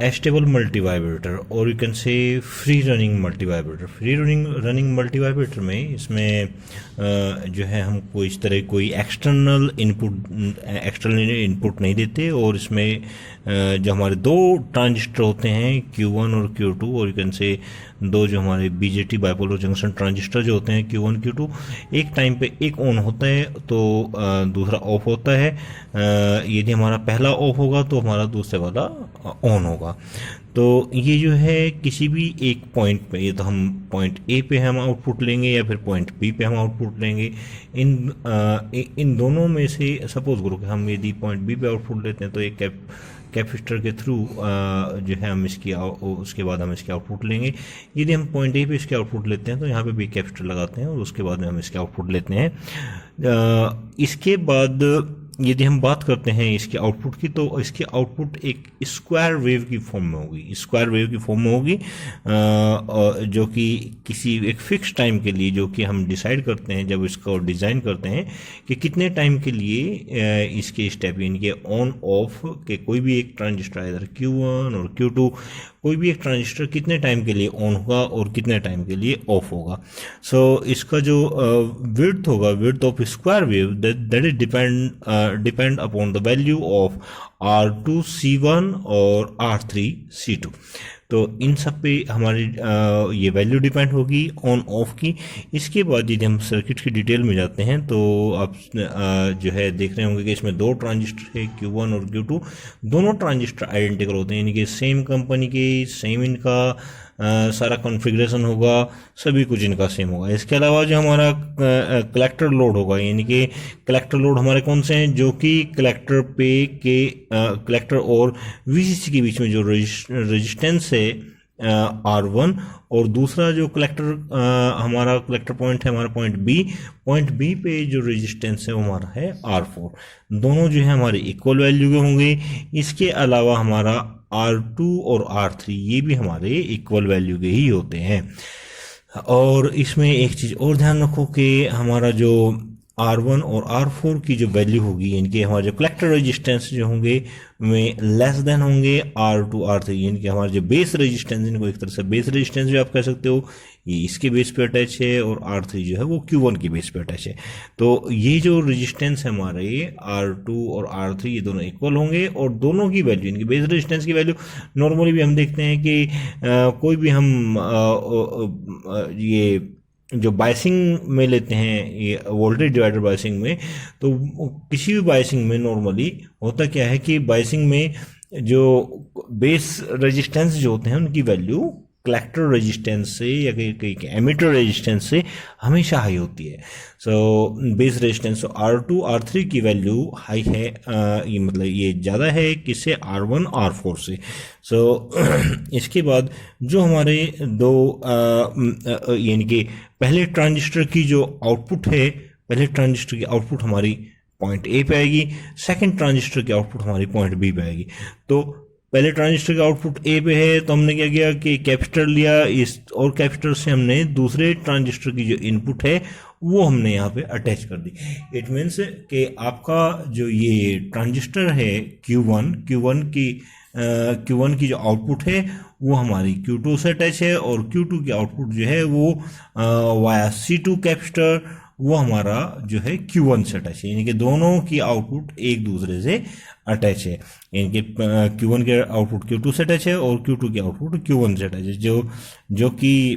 stable multivibrator और you can say free running multivibrator. Free running multivibrator में इसमें जो है हम कोई इस तरह कोई एक्सटर्नल इनपुट नहीं देते, और इसमें जो हमारे दो ट्रांजिस्टर होते हैं Q1 और Q2, और यू कैन से दो जो हमारे BJT बाइपोलर जंक्शन ट्रांजिस्टर जो होते हैं Q1 Q2, एक टाइम पे एक ऑन होता है तो दूसरा ऑफ होता है। यदि हमारा पहला ऑफ होगा तो हमारा दूसरे वाला ऑन होगा। तो ये जो है किसी भी एक पॉइंट पे, ये तो हम पॉइंट ए पे हम आउटपुट लेंगे या फिर पॉइंट बी पे हम आउटपुट लेंगे, इन दोनों में से सपोज करो कि हम यदि पॉइंट बी पे आउटपुट लेते हैं तो एक कैपेसिटर के थ्रू जो है हम इसकी उसके बाद हम इसके आउटपुट लेंगे। यदि हम पॉइंट ए पे इसके आउटपुट लेते हैं तो यहाँ पे भी कैपेसिटर लगाते हैं और उसके बाद में हम इसके आउटपुट लेते हैं। इसके बाद यदि हम बात करते हैं इसके आउटपुट की, तो इसके आउटपुट एक स्क्वायर वेव की फॉर्म में होगी, जो कि किसी एक फिक्स टाइम के लिए, जो कि हम डिसाइड करते हैं जब इसको डिज़ाइन करते हैं कि कितने टाइम के लिए इसके स्टेप इनके ऑन ऑफ के कोई भी एक ट्रांजिस्टर इधर Q1 और Q2 कोई भी एक ट्रांजिस्टर कितने टाइम के लिए ऑन होगा और कितने टाइम के लिए ऑफ होगा। सो इसका जो विड्थ होगा, width of square wave, that is depend upon the value of R2 C1 और R3 C2। तो इन सब पे हमारी ये वैल्यू डिपेंड होगी ऑन ऑफ की। इसके बाद यदि हम सर्किट की डिटेल में जाते हैं तो आप जो है देख रहे होंगे कि इसमें दो ट्रांजिस्टर है Q1 और Q2। दोनों ट्रांजिस्टर आइडेंटिकल होते हैं, यानी कि सेम कंपनी के, सेम इनका सारा कॉन्फ़िगरेशन होगा, सभी कुछ इनका सेम होगा। इसके अलावा जो हमारा कलेक्टर लोड होगा, यानी कि कलेक्टर लोड हमारे कौन से हैं, जो कि कलेक्टर पे के कलेक्टर और VCC के बीच में जो रेजिस्टेंस है R1, और दूसरा जो हमारा कलेक्टर पॉइंट है, हमारा पॉइंट बी पे जो रेजिस्टेंस है वो हमारा है R4। दोनों जो है हमारे इक्वल वैल्यू के होंगे। इसके अलावा हमारा R2 और R3 ये भी हमारे इक्वल वैल्यू के ही होते हैं। और इसमें एक चीज़ और ध्यान रखो कि हमारा जो R1 और R4 की जो वैल्यू होगी, इनके हमारे जो कलेक्टर रेजिस्टेंस जो होंगे में लेस देन होंगे R2 R3, इनके हमारे जो बेस रेजिस्टेंस, इनको एक तरह से बेस रेजिस्टेंस भी आप कह सकते हो, ये इसके बेस पे अटैच है, और R3 जो है वो Q1 की बेस पे अटैच है। तो ये जो रेजिस्टेंस है हमारे R2 और R3 ये दोनों इक्वल होंगे, और दोनों की वैल्यू, इनकी बेस रेजिस्टेंस की वैल्यू नॉर्मली भी हम देखते हैं कि कोई भी हम ये जो बायसिंग में लेते हैं, ये वोल्टेज डिवाइडर बायसिंग में, तो किसी भी बायसिंग में नॉर्मली होता क्या है कि बायसिंग में जो बेस रेजिस्टेंस जो होते हैं उनकी वैल्यू कलेक्टर रेजिस्टेंस से या कहीं एमिटर रेजिस्टेंस से हमेशा हाई होती है। So base resistance R2 R3 की वैल्यू हाई है, ये मतलब ये ज़्यादा है किससे, R1 R4 से। सो इसके बाद जो हमारे दो यानी कि पहले ट्रांजिस्टर की जो आउटपुट है, पहले ट्रांजिस्टर की आउटपुट हमारी पॉइंट ए पे आएगी, सेकंड ट्रांजिस्टर की आउटपुट हमारी पॉइंट बी पे आएगी। तो पहले ट्रांजिस्टर का आउटपुट ए पे है तो हमने क्या किया कि कैपेसिटर लिया, इस और कैपेसिटर से हमने दूसरे ट्रांजिस्टर की जो इनपुट है वो हमने यहाँ पे अटैच कर दी। इट मीन्स कि आपका जो ये ट्रांजिस्टर है Q1 की जो आउटपुट है वो हमारी Q2 से अटैच है, और Q2 की आउटपुट जो है वो वाया C2 कैपेसिटर वो हमारा जो है Q1 से अटैच है, यानी कि दोनों की आउटपुट एक दूसरे से अटैच है। यानी कि Q1 के आउटपुट Q2 से अटैच है और Q2 की आउटपुट Q1 से अटैच है, जो कि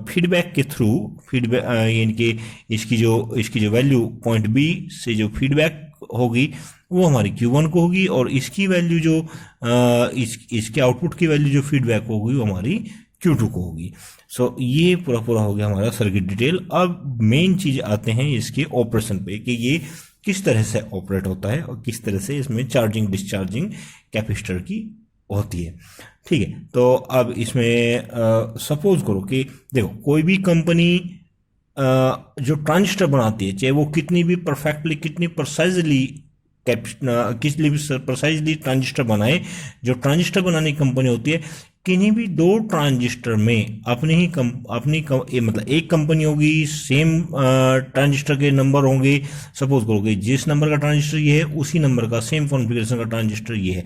फीडबैक के थ्रू यानी कि इसकी जो वैल्यू पॉइंट बी से जो फीडबैक होगी वो हमारी Q1 को होगी, और इसकी वैल्यू जो इसके आउटपुट की वैल्यू जो फीडबैक होगी वो हमारी Q2 को होगी। सो ये पूरा हो गया हमारा सर्किट डिटेल। अब मेन चीज आते हैं इसके ऑपरेशन पे कि ये किस तरह से ऑपरेट होता है और किस तरह से इसमें चार्जिंग डिस्चार्जिंग कैपेसिटर की होती है। ठीक है, तो अब इसमें सपोज करो कि देखो कोई भी कंपनी जो ट्रांजिस्टर बनाती है, चाहे वो कितनी भी परफेक्टली, कितनी प्रिसाइजली ट्रांजिस्टर बनाए, जो ट्रांजिस्टर बनाने की कंपनी होती है, किन्हीं भी दो ट्रांजिस्टर में मतलब एक कंपनी होगी, सेम ट्रांजिस्टर के नंबर होंगे। सपोज करो कि जिस नंबर का ट्रांजिस्टर ये है उसी नंबर का सेम कॉन्फ़िगरेशन का ट्रांजिस्टर ये है,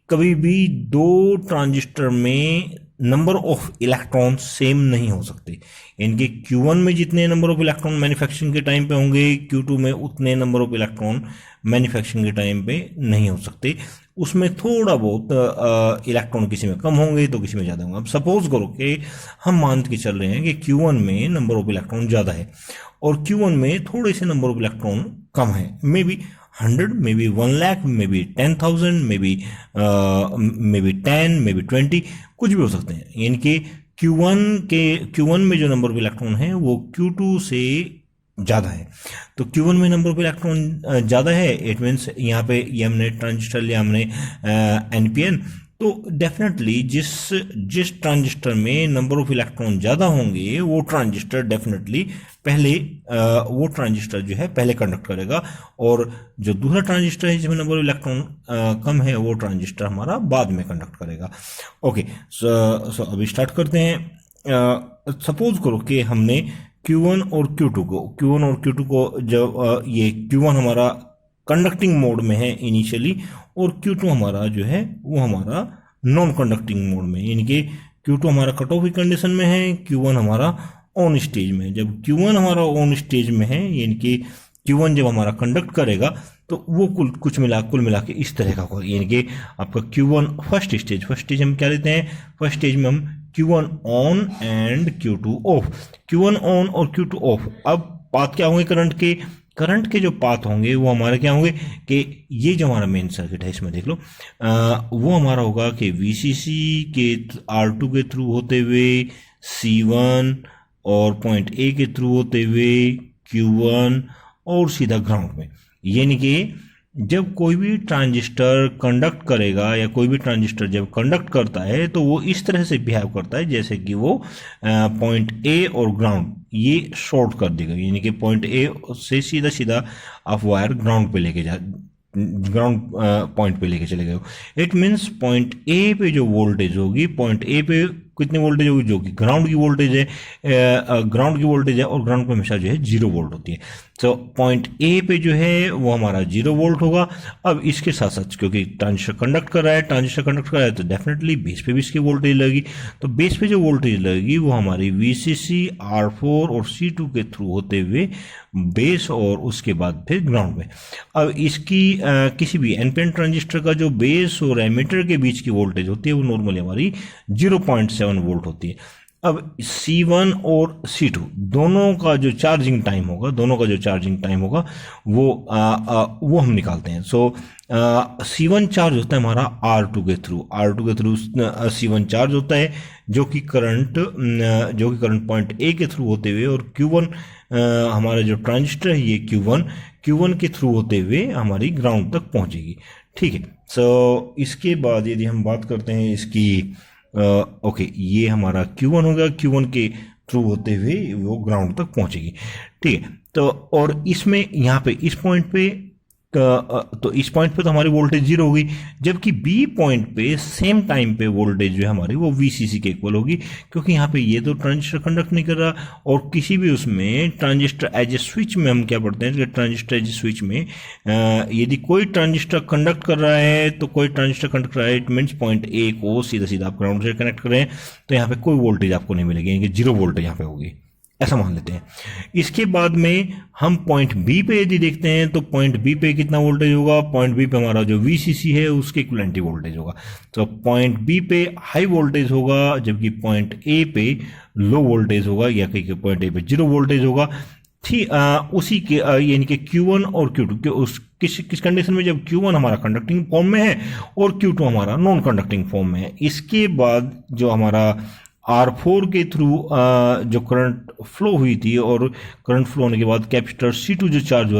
कभी भी दो ट्रांजिस्टर में नंबर ऑफ इलेक्ट्रॉन सेम नहीं हो सकते। इनके Q1 में जितने नंबर ऑफ इलेक्ट्रॉन मैन्युफैक्चरिंग के टाइम पे होंगे, Q2 में उतने नंबर ऑफ इलेक्ट्रॉन मैन्युफैक्चरिंग के टाइम पे नहीं हो सकते। उसमें थोड़ा बहुत इलेक्ट्रॉन किसी में कम होंगे तो किसी में ज़्यादा होंगे। अब सपोज करो कि हम मान के चल रहे हैं कि Q1 में नंबर ऑफ इलेक्ट्रॉन ज़्यादा है और Q1 में थोड़े से नंबर ऑफ इलेक्ट्रॉन कम है, may be 100, may be 1 lakh, may be 10,000, may be 10, may be 20, कुछ भी हो सकते हैं। यानी कि Q1 में जो नंबर ऑफ इलेक्ट्रॉन है वो Q2 से ज़्यादा है। तो Q1 में नंबर ऑफ इलेक्ट्रॉन ज़्यादा है, इट मीन्स यहाँ पे ये हमने ट्रांजिस्टर लिया, हमने NPN, तो डेफिनेटली जिस ट्रांजिस्टर में नंबर ऑफ इलेक्ट्रॉन ज़्यादा होंगे वो ट्रांजिस्टर डेफिनेटली वो ट्रांजिस्टर जो है पहले कंडक्ट करेगा, और जो दूसरा ट्रांजिस्टर है जिसमें नंबर ऑफ इलेक्ट्रॉन कम है वो ट्रांजिस्टर हमारा बाद में कंडक्ट करेगा। ओके, सो अभी स्टार्ट करते हैं। सपोज करो कि हमने Q1 और Q2 को जब ये Q1 हमारा कंडक्टिंग मोड में है इनिशियली, और Q2 हमारा जो है वो हमारा नॉन कंडक्टिंग मोड में, यानी कि Q2 हमारा कट ऑफ की कंडीशन में है, Q1 हमारा ऑन स्टेज में है। जब Q1 हमारा ऑन स्टेज में है, यानी कि Q1 जब हमारा कंडक्ट करेगा तो वो कुल मिला के इस तरह का होगा, यानी कि आपका Q1 फर्स्ट स्टेज हम क्या लेते हैं, फर्स्ट स्टेज में हम Q1 on and Q2 of, Q1 on और Q2 ऑफ। अब बात क्या होंगे करंट के जो पाथ होंगे वो हमारे क्या होंगे कि ये जो हमारा मेन सर्किट है इसमें देख लो, वो हमारा होगा कि VCC के R2 के थ्रू होते हुए C1 और पॉइंट A के थ्रू होते हुए Q1 और सीधा ग्राउंड में। यानी कि जब कोई भी ट्रांजिस्टर कंडक्ट करेगा या कोई भी ट्रांजिस्टर जब कंडक्ट करता है तो वो इस तरह से बिहेव करता है जैसे कि वो पॉइंट A और ग्राउंड ये शॉर्ट कर देगा, यानी कि पॉइंट A से सीधा आप वायर ग्राउंड पॉइंट पे लेके चले गए हो। इट मीन्स पॉइंट A पे जो वोल्टेज होगी, पॉइंट A पे कितनी वोल्टेज होगी, जो कि ग्राउंड की वोल्टेज है, और ग्राउंड पे हमेशा जो है 0 वोल्ट होती है। तो पॉइंट A पे जो है वो हमारा 0 वोल्ट होगा। अब इसके साथ साथ क्योंकि ट्रांजिस्टर कंडक्ट कर रहा है तो डेफिनेटली बेस पे भी इसकी वोल्टेज लगेगी। तो बेस पे जो वोल्टेज लगेगी वो हमारी VCC R4 और C2 के थ्रू होते हुए बेस और उसके बाद फिर ग्राउंड में। अब इसकी किसी भी एनपीएन ट्रांजिस्टर का जो बेस और एमीटर के बीच की वोल्टेज होती है वो नॉर्मली हमारी 0.7 वोल्ट होती है। अब C1 और C2 दोनों का जो चार्जिंग टाइम होगा वो हम निकालते हैं। सो C1 चार्ज होता है हमारा R2 के थ्रू C1 चार्ज होता है, जो कि करंट पॉइंट A के थ्रू होते हुए, और Q1 हमारा जो ट्रांजिस्टर है ये Q1 के थ्रू होते हुए हमारी ग्राउंड तक पहुंचेगी। ठीक है, सो इसके बाद यदि हम बात करते हैं इसकी ओके, ये हमारा Q1 होगा, Q1 के थ्रू होते हुए वो ग्राउंड तक पहुंचेगी। ठीक है, तो और इसमें यहाँ पे इस पॉइंट पे तो हमारी वोल्टेज 0 होगी, जबकि B पॉइंट पे सेम टाइम पे वोल्टेज जो है हमारी वो VCC के इक्वल होगी, क्योंकि यहाँ पे ये तो ट्रांजिस्टर कंडक्ट नहीं कर रहा। और किसी भी उसमें ट्रांजिस्टर एज ए स्विच में हम क्या पढ़ते हैं कि ट्रांजिस्टर एज ए स्विच में यदि कोई ट्रांजिस्टर कंडक्ट कर रहा है तो कोई ट्रांजिस्टर कंडक्ट कर रहा है, इट मीन्स पॉइंट A को सीधा आप ग्राउंड से कनेक्ट कर रहे हैं, तो यहाँ पे कोई वोल्टेज आपको नहीं मिलेगी, यानी कि 0 वोल्टेज यहाँ पे होगी, ऐसा मान लेते हैं। इसके बाद में हम पॉइंट B पे यदि देखते हैं तो पॉइंट B पे कितना वोल्टेज होगा, पॉइंट B पे हमारा जो VCC है उसके इक्विवेलेंट वोल्टेज होगा। तो पॉइंट B पे हाई वोल्टेज होगा, जबकि पॉइंट A पे लो वोल्टेज होगा, या कहीं पॉइंट A पे 0 वोल्टेज होगा। उसी के यानी कि Q1 और Q2 किस कंडीशन में, जब Q1 हमारा कंडक्टिंग फॉर्म में है और Q2 हमारा नॉन कंडक्टिंग फॉर्म में है। इसके बाद जो हमारा R4 के थ्रू जो करंट फ्लो हुई थी, और करंट फ्लो होने के बाद कैपेसिटर C2 जो चार्ज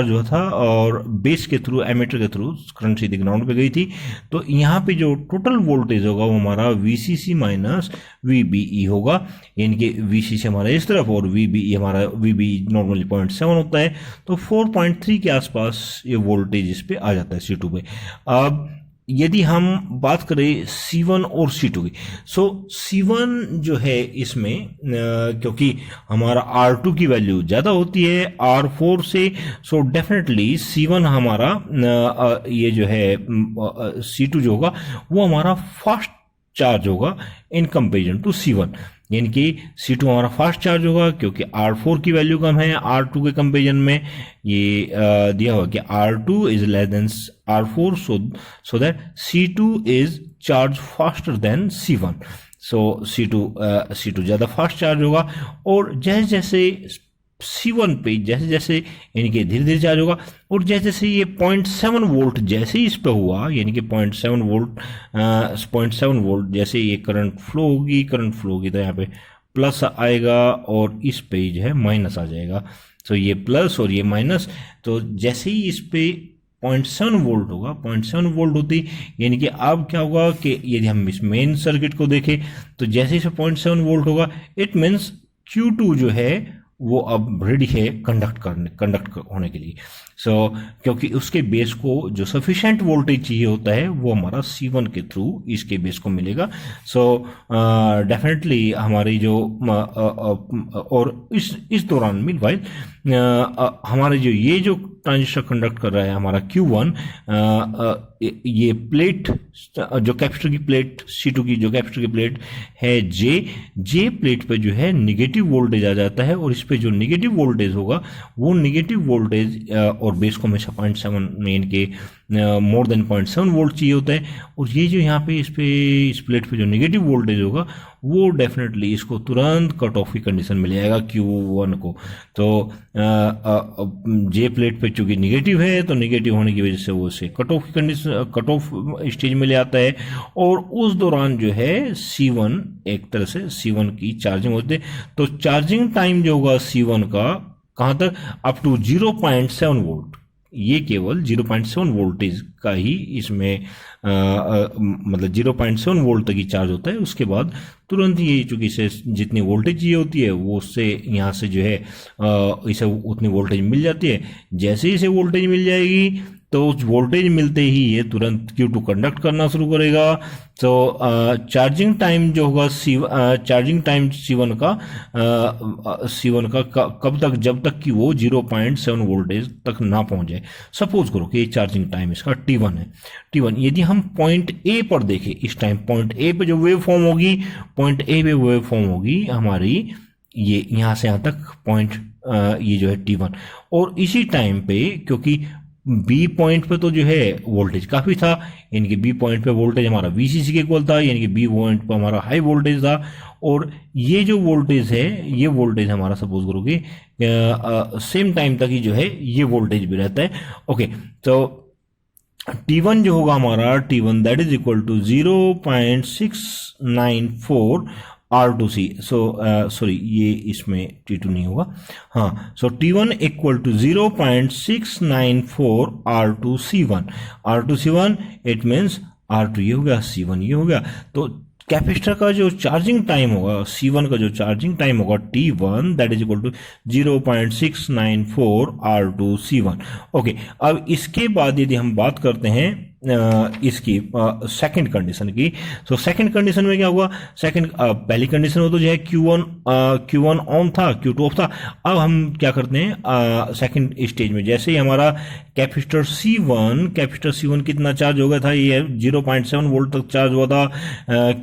हुआ था और बेस के थ्रू एमीटर के थ्रू करंट सीधे ग्राउंड पे गई थी। तो यहाँ पे जो टोटल वोल्टेज होगा वो हमारा VCC माइनस VBE होगा, यानी कि VCC हमारा इस तरफ और VBE नॉर्मली 0.7 होता है, तो 4.3 के आसपास ये वोल्टेज इस पे आ जाता है C2 पे। अब यदि हम बात करें C1 और C2 की, सो C1 जो है इसमें क्योंकि हमारा R2 की वैल्यू ज़्यादा होती है R4 से, सो डेफिनेटली C1 हमारा ये जो है C2 जो होगा वो हमारा फास्ट चार्ज होगा इन कंपेरिजन टू C1, यानी कि C2 हमारा फास्ट चार्ज होगा क्योंकि R4 की वैल्यू कम है R2 के कंपेरिजन में। ये दिया हुआ कि R2 is less than R4, so that C2 is charge faster than C1। So C2 ज़्यादा फास्ट चार्ज होगा, और जैसे जैसे C1 पे जैसे जैसे यानी कि धीरे धीरे चार्ज होगा, और जैसे जैसे ये 0.7 वोल्ट जैसे ही इस पे हुआ, यानी कि 0.7 वोल्ट जैसे ये करंट फ्लो होगी तो यहाँ पे प्लस आएगा और इस पे जो है माइनस आ जाएगा। तो ये प्लस और ये माइनस, तो जैसे ही इस पे 0.7 वोल्ट होगा, 0.7 वोल्ट होती, यानी कि अब क्या होगा कि यदि हम इस मेन सर्किट को देखें तो जैसे इसे 0.7 वोल्ट होगा, इट मीन्स Q2 जो है वो अब रेडी है कंडक्ट होने के लिए। सो क्योंकि उसके बेस को जो सफिशिएंट वोल्टेज चाहिए होता है वो हमारा C1 के थ्रू इसके बेस को मिलेगा। सो डेफिनेटली हमारी जो और इस दौरान मीनवाइल हमारे जो ट्रांजिस्टर कंडक्ट कर रहा है हमारा Q1, ये प्लेट जो कैपेसिटर की प्लेट C2 की जो कैपेसिटर की प्लेट है जे प्लेट पे जो है निगेटिव वोल्टेज आ जाता है, और इस पे जो निगेटिव वोल्टेज होगा वो निगेटिव वोल्टेज और बेस को हमेशा 0.7 मेन के मोर देन 0.7 वोल्ट चाहिए होता है, और ये जो यहाँ पे इस प्लेट पे जो निगेटिव वोल्टेज होगा वो डेफिनेटली इसको तुरंत कट ऑफ की कंडीशन मिल जाएगा Q1 को। तो जे प्लेट पे चूंकि निगेटिव है तो निगेटिव होने की वजह से वो उसे कट ऑफ की कंडीशन, कट ऑफ स्टेज में ले आता है, और उस दौरान जो है C1 एक तरह से C1 की चार्जिंग होती है। तो चार्जिंग टाइम जो होगा C1 का कहाँ तक, अप टू 0.7 वोल्ट, ये केवल 0.7 वोल्टेज का ही इसमें मतलब 0.7 वोल्ट तक ही चार्ज होता है। उसके बाद तुरंत ही चूंकि इसे जितनी वोल्टेज चाहिए होती है वो उससे यहाँ से जो है इसे उतनी वोल्टेज मिल जाती है। जैसे ही इसे वोल्टेज मिल जाएगी तो उस वोल्टेज मिलते ही ये तुरंत Q2 कंडक्ट करना शुरू करेगा। तो चार्जिंग टाइम जो होगा चार्जिंग टाइम C1 का कब तक, जब तक कि वो 0.7 वोल्टेज तक ना पहुंच जाए। सपोज करो कि चार्जिंग टाइम इसका T1 है। T1 यदि हम पॉइंट A पर देखें, इस टाइम पॉइंट A पे जो वेव फॉर्म होगी, पॉइंट A पे वेव फॉर्म होगी हमारी ये यहाँ से यहाँ तक पॉइंट ये जो है T1, और इसी टाइम पे क्योंकि बी पॉइंट पे तो जो है वोल्टेज काफ़ी था, यानी कि बी पॉइंट पे वोल्टेज हमारा VCC के इक्वल था, यानी कि बी पॉइंट पे हमारा हाई वोल्टेज था, और ये जो वोल्टेज है ये वोल्टेज हमारा सपोज करो कि सेम टाइम तक ही जो है ये वोल्टेज भी रहता है। ओके, तो T1 जो होगा हमारा T1 that is equal to 0.694 R2C। Sorry ये इसमें T2 नहीं होगा, हाँ। So T1 equal to 0.694 R2C1। R2C1 it means R2 ये हो गया, C1 ये हो गया। तो कैपेसिटर का जो चार्जिंग टाइम होगा, C1 का जो चार्जिंग टाइम होगा T1 that is equal to 0.694 R2C1। Okay, अब इसके बाद यदि हम बात करते हैं इसकी सेकंड कंडीशन की, तो सेकंड कंडीशन में क्या हुआ, पहली कंडीशन में तो जो है Q1 ऑन था, Q2 ऑफ था। अब हम क्या करते हैं सेकंड स्टेज में, जैसे ही हमारा कैपेसिटर C1 कितना चार्ज हो गया था, ये 0.7 वोल्ट तक चार्ज हुआ था।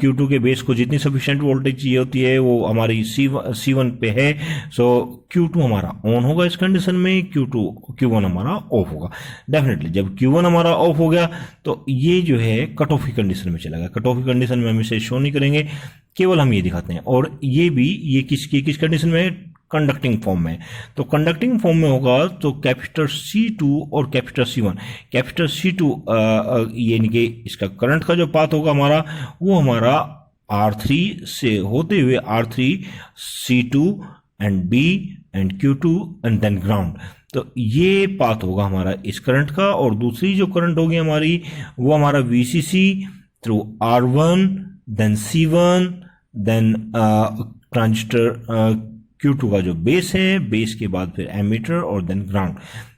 Q2 के बेस को जितनी सफिशिएंट वोल्टेज चाहिए होती है वो हमारी C1 पे है। सो Q2 हमारा ऑन होगा इस कंडीशन में, Q1 हमारा ऑफ होगा। डेफिनेटली जब Q1 हमारा ऑफ हो गया तो ये जो है कट ऑफ की कंडीशन में चला गया। कट ऑफ की कंडीशन में हम इसे शो नहीं करेंगे, केवल हम ये दिखाते हैं। और ये किस कंडीशन में है, कंडक्टिंग फॉर्म में। तो कंडक्टिंग फॉर्म में होगा तो कैपेसिटर C2 और कैपेसिटर C1, कैपेसिटर C2 यानी कि इसका करंट का जो पाथ होगा हमारा वो हमारा R3 से होते हुए R3 C2 and B and Q2 and then ground. तो ये पाथ होगा हमारा इस करंट का, और दूसरी जो करंट होगी हमारी वो हमारा VCC through R1 then C1 then transistor Q2 का जो बेस है, बेस के बाद फिर एमीटर और देन ग्राउंड।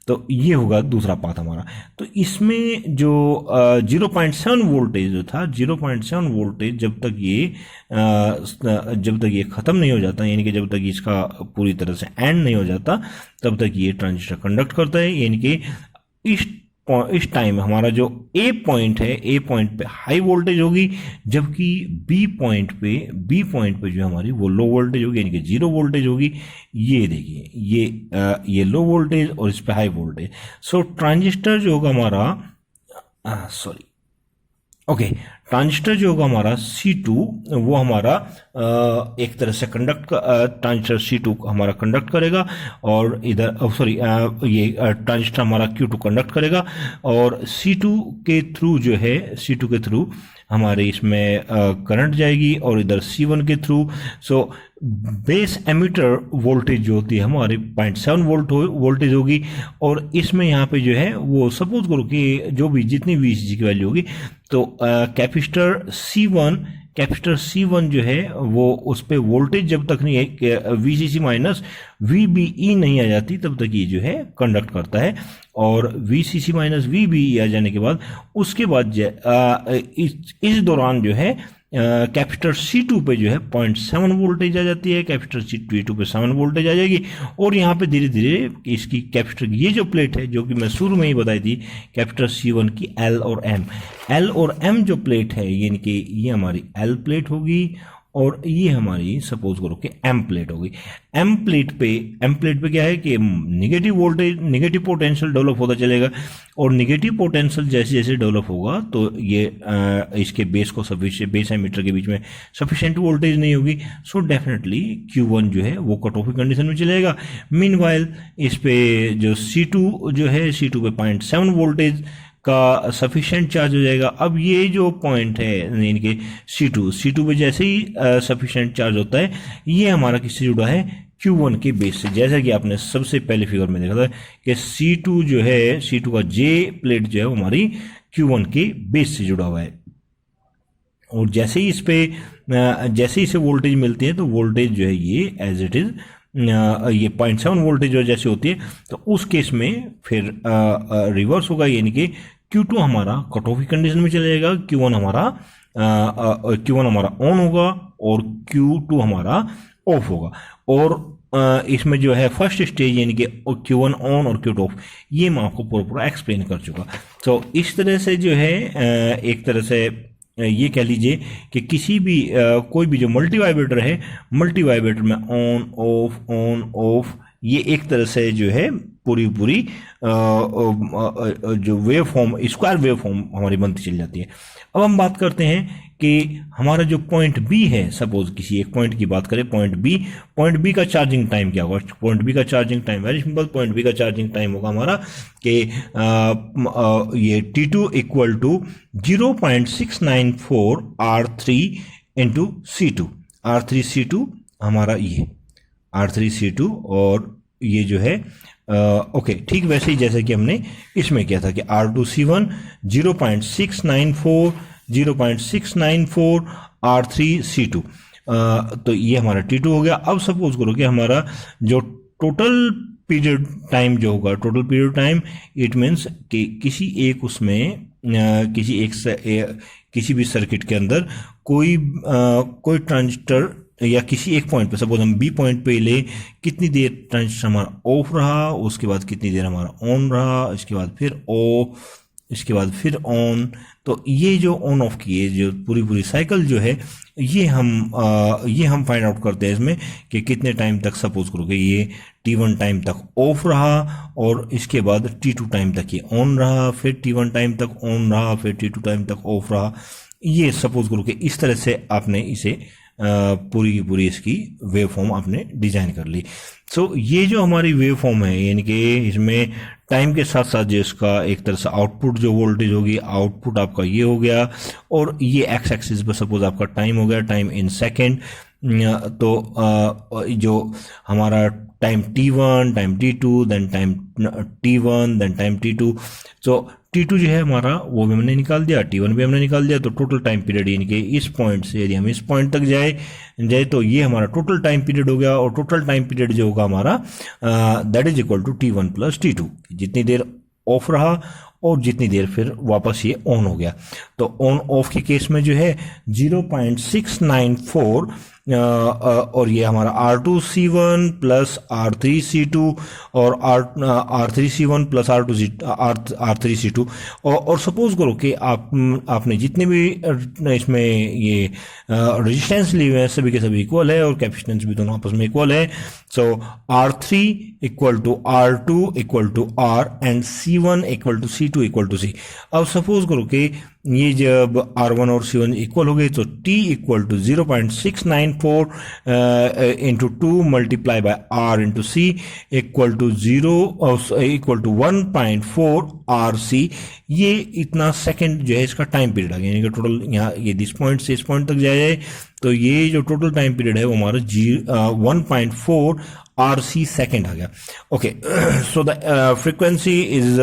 तो ये होगा दूसरा पाथ हमारा। तो इसमें जो 0.7 वोल्टेज जो था, 0.7 वोल्टेज जब तक ये ख़त्म नहीं हो जाता, यानी कि जब तक इसका पूरी तरह से एंड नहीं हो जाता, तब तक ये ट्रांजिस्टर कंडक्ट करता है। यानी कि इस टाइम हमारा जो ए पॉइंट है, ए पॉइंट पे हाई वोल्टेज होगी, जबकि बी पॉइंट पे जो हमारी वो लो वोल्टेज होगी, यानी कि 0 वोल्टेज होगी। ये देखिए, ये लो वोल्टेज और इस पे हाई वोल्टेज। सो ट्रांजिस्टर जो होगा हमारा ट्रांजिस्टर जो होगा हमारा C2, वो हमारा एक तरह से ट्रांजिस्टर C2 हमारा कंडक्ट करेगा, और इधर ये ट्रांजिस्टर हमारा Q2 कंडक्ट करेगा, और C2 के थ्रू हमारे इसमें करंट जाएगी, और इधर C1 के through. So base emitter voltage जो होती है हमारी 0.7 वोल्ट वोल्टेज होगी, और इसमें यहाँ पे जो है वो सपोज करो कि जो भी जितनी VCC की वैल्यू होगी, तो कैपेसिटर C1 जो है वो उस पर वोल्टेज जब तक नहीं है, VCC माइनस VBE नहीं आ जाती, तब तक ये जो है कंडक्ट करता है। और VCC माइनस VBE आ जाने के बाद उसके बाद इस दौरान जो है कैपेसिटर C2 पे जो है 0.7 वोल्टेज आ जाती है, कैपेसिटर C2 पे 7 वोल्टेज आ जाएगी। और यहाँ पे धीरे धीरे इसकी कैपेसिटर ये जो प्लेट है, जो कि मैं शुरू में ही बताई थी, कैपेसिटर C1 की L और M जो प्लेट है, यानी कि ये हमारी L प्लेट होगी, और ये हमारी सपोज करो कि M प्लेट होगी। M प्लेट पे क्या है कि नेगेटिव पोटेंशियल डेवलप होता चलेगा, और नेगेटिव पोटेंशियल जैसे जैसे डेवलप होगा तो ये इसके बेस एमीटर के बीच में सफिशिएंट वोल्टेज नहीं होगी। सो डेफिनेटली Q1 जो है वो कट ऑफ कंडीशन में चलेगा। मीनवाइल इस पे जो C2 जो है, C2 पे 0.7 वोल्टेज का सफिशिएंट चार्ज हो जाएगा। अब ये जो पॉइंट है, यानी कि C2 पे जैसे ही सफिशिएंट चार्ज होता है, ये हमारा किससे जुड़ा है, Q1 के बेस से। जैसा कि आपने सबसे पहले फिगर में देखा था कि C2 जो है, C2 का J प्लेट जो है वो हमारी Q1 के बेस से जुड़ा हुआ है, और जैसे ही इसे वोल्टेज मिलती है, तो वोल्टेज जो है ये एज इट इज ये 0.7 वोल्टेज जो जैसे होती है, तो उस केस में फिर रिवर्स होगा, यानी कि Q2 हमारा कट ऑफ की कंडीशन में चला जाएगा, Q1 हमारा ऑन होगा, और Q2 हमारा ऑफ होगा। और इसमें जो है फर्स्ट स्टेज, यानी कि Q1 ऑन और Q2 ऑफ, ये मैं आपको पूरा एक्सप्लेन कर चुका। तो इस तरह से जो है एक तरह से ये कह लीजिए कि किसी भी कोई भी जो मल्टी वाइब्रेटर है, मल्टी वाइब्रेटर में ऑन ऑफ ये एक तरह से जो है पूरी जो wave form, square wave form हमारी बनती चली जाती है। अब हम बात करते हैं कि हमारा जो पॉइंट बी है, सपोज किसी एक पॉइंट की बात करें, पॉइंट बी का चार्जिंग टाइम क्या होगा। पॉइंट बी का charging time very simple, point B का चार्जिंग टाइम होगा हमारा कि ये T2 equal to 0.694 R3 into C2। R3C2 हमारा ये R3C2, और ये जो है ओके ठीक वैसे ही जैसे कि हमने इसमें किया था कि R2C1 0.694 R3C2, तो ये हमारा T2 हो गया। अब सपोज करो कि हमारा जो टोटल पीरियड टाइम जो होगा, total period time, it means कि किसी भी सर्किट के अंदर कोई ट्रांजिस्टर या किसी एक पॉइंट पे, सपोज हम बी पॉइंट पे ले, कितनी देर ट्रांजिस्टर हमारा ऑफ रहा, उसके बाद कितनी देर हमारा ऑन रहा, इसके बाद फिर ऑफ, इसके बाद फिर ऑन। तो ये जो ऑन ऑफ की है जो पूरी साइकिल जो है, ये हम फाइंड आउट करते हैं इसमें कि कितने टाइम तक, सपोज करो कि ये T1 टाइम तक ऑफ रहा, और इसके बाद T2 टाइम तक ये ऑन रहा, फिर T1 टाइम तक ऑन रहा, फिर T2 टाइम तक ऑफ रहा। ये सपोज करो कि इस तरह से आपने इसे पूरी की पूरी इसकी वेव फॉर्म आपने डिजाइन कर ली। सो ये जो हमारी वेव फॉर्म है, यानी कि इसमें टाइम के साथ साथ जो इसका एक तरह से आउटपुट जो वोल्टेज होगी, आउटपुट आपका ये हो गया, और ये एक्स एक्सिस पर सपोज आपका टाइम हो गया, टाइम इन सेकेंड, तो जो हमारा time t1, time t2, then time t1, then time t2, तो t2 जो है हमारा वो भी हमने निकाल दिया, t1 भी हमने निकाल दिया, तो टोटल टाइम पीरियड यानी कि इस पॉइंट से यदि हम इस पॉइंट तक जाए तो ये हमारा टोटल टाइम पीरियड हो गया, और टोटल टाइम पीरियड जो होगा हमारा that is equal to t1 plus t2, जितनी देर ऑफ रहा और जितनी देर फिर वापस ये ऑन हो गया। तो ऑन ऑफ के केस में जो है 0.694 और ये हमारा R2C1 प्लस R3C2 और R3C1 प्लस R3C2 और सपोज करो कि आपने जितने भी इसमें ये रेजिस्टेंस लिए हुए हैं सभी के सभी इक्वल है और कैपेसिटेंस भी दोनों आपस में इक्वल है। So R3 equal to R2 equal to R and C1 equal to C2 equal to C। अब सपोज करो कि ये जब R1 और C1 इक्वल हो गए तो T equal to 0.694 into 2 multiply by R into C equal to 1.4 RC। ये इतना सेकंड जो है इसका टाइम पीरियड आ गया, यानी कि टोटल यहाँ ये इस पॉइंट से इस पॉइंट तक जाए तो ये जो टोटल टाइम पीरियड है वो हमारा 1.4 RC सेकंड आ गया। Okay, so the frequency is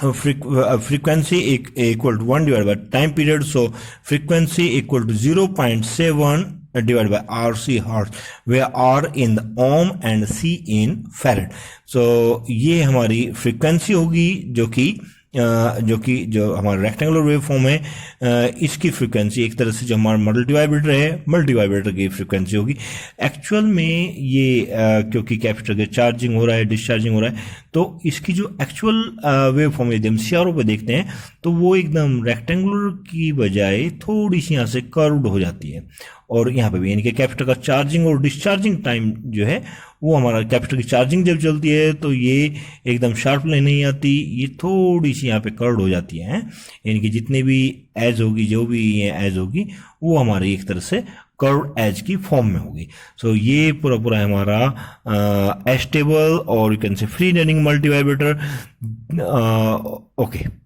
frequency equal to 1 divided by time period, so frequency equal to 0.7 divided by RC hertz, where R in the ohm and C in farad। so ये हमारी frequency होगी जो हमारा rectangular wave form है, इसकी frequency एक तरह से जो हमारा मल्टी वाइब्रेटर है, मल्टी वाइब्रेटर की फ्रीक्वेंसी होगी। एक्चुअल में ये क्योंकि कैपेसिटर के चार्जिंग हो रहा है, डिस्चार्जिंग हो रहा है, तो इसकी जो एक्चुअल वेव फॉर्म यदि हम CRO पे देखते हैं तो वो एकदम रेक्टेंगुलर की बजाय थोड़ी सी यहाँ से कर्व्ड हो जाती है, और यहाँ पे भी यानी कि कैपेसिटर का चार्जिंग और डिस्चार्जिंग टाइम जो है वो हमारा कैपेसिटर की चार्जिंग जब चलती है तो ये एकदम शार्प लाइन नहीं आती, ये थोड़ी सी यहाँ पे कर्व्ड हो जाती है, यानी कि जितने भी एज होगी, जो भी ये एज होगी वो हमारी एक तरह से कर्व एज की फॉर्म में होगी। सो ये पूरा हमारा एस्टेबल और you can say free running multi vibrator. Okay.